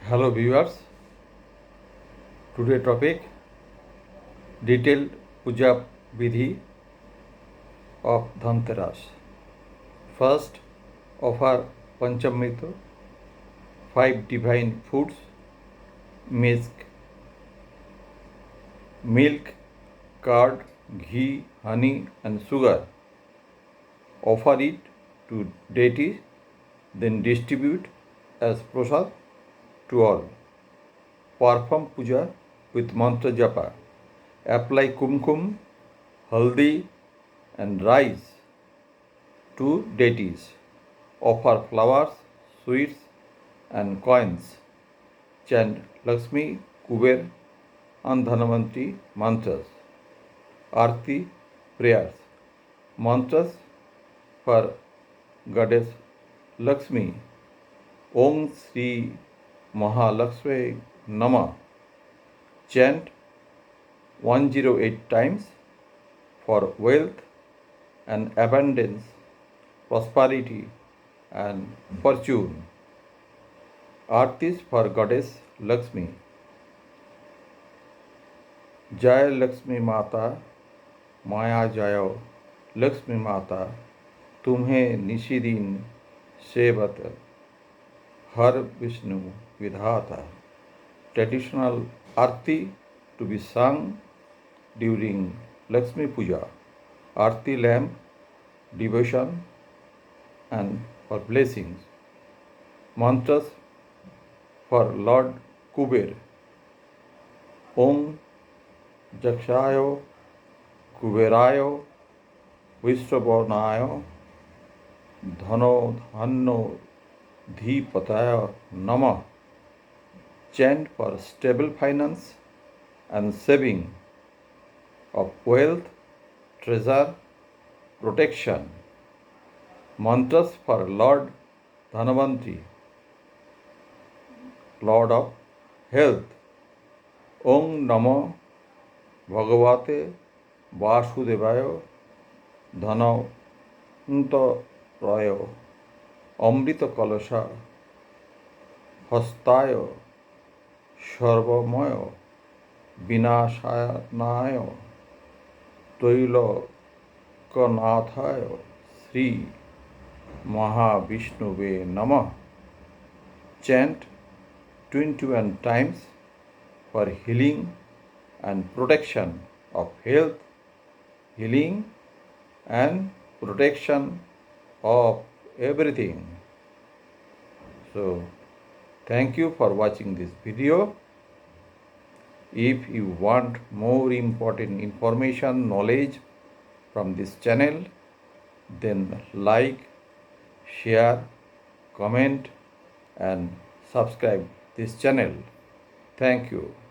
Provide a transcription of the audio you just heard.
Hello viewers, today topic detailed puja vidhi of Dhanteras. First, offer Panchamrita, 5 divine foods, milk, curd, ghee, honey and sugar. Offer it to deities, then distribute as prasad to all. Perform puja with mantra japa. Apply kumkum, haldi and rice to deities. Offer flowers, sweets and coins. Chant Lakshmi, Kuber and Dhanavantri mantras. Arti prayers. Mantras for Goddess Lakshmi. Om Sri Mahalakshmi Nama. Chant 108 times for wealth and abundance, prosperity and fortune. Artis for Goddess Lakshmi. Jai Lakshmi Mata, Maya Jayo Lakshmi Mata, तुम्हें निशिदिन सेवत हर Vishnu Vidhata. Traditional Arti to be sung during Lakshmi Puja. Arti lamp, devotion and for blessings. Mantras for Lord Kuber. Om Jakshayo Kuberayo Vishwavarnayo Dhano Dhanno Dhipataya Namah. Chant for stable finance and saving of wealth, treasure, protection. Mantras for Lord Dhanavantri, Lord of Health. Om Namo Bhagavate Vasudevaya Dhanavanta Raya Amrita Kalasha Hastaya Sarvamaya Vinashanayo Tailokanathayo Sri Mahavishnuve Namah. Chant 21 times for healing and protection of health, healing and protection of everything. So, thank you for watching this video. If you want more important information, knowledge from this channel, then like, share, comment and subscribe this channel. Thank you.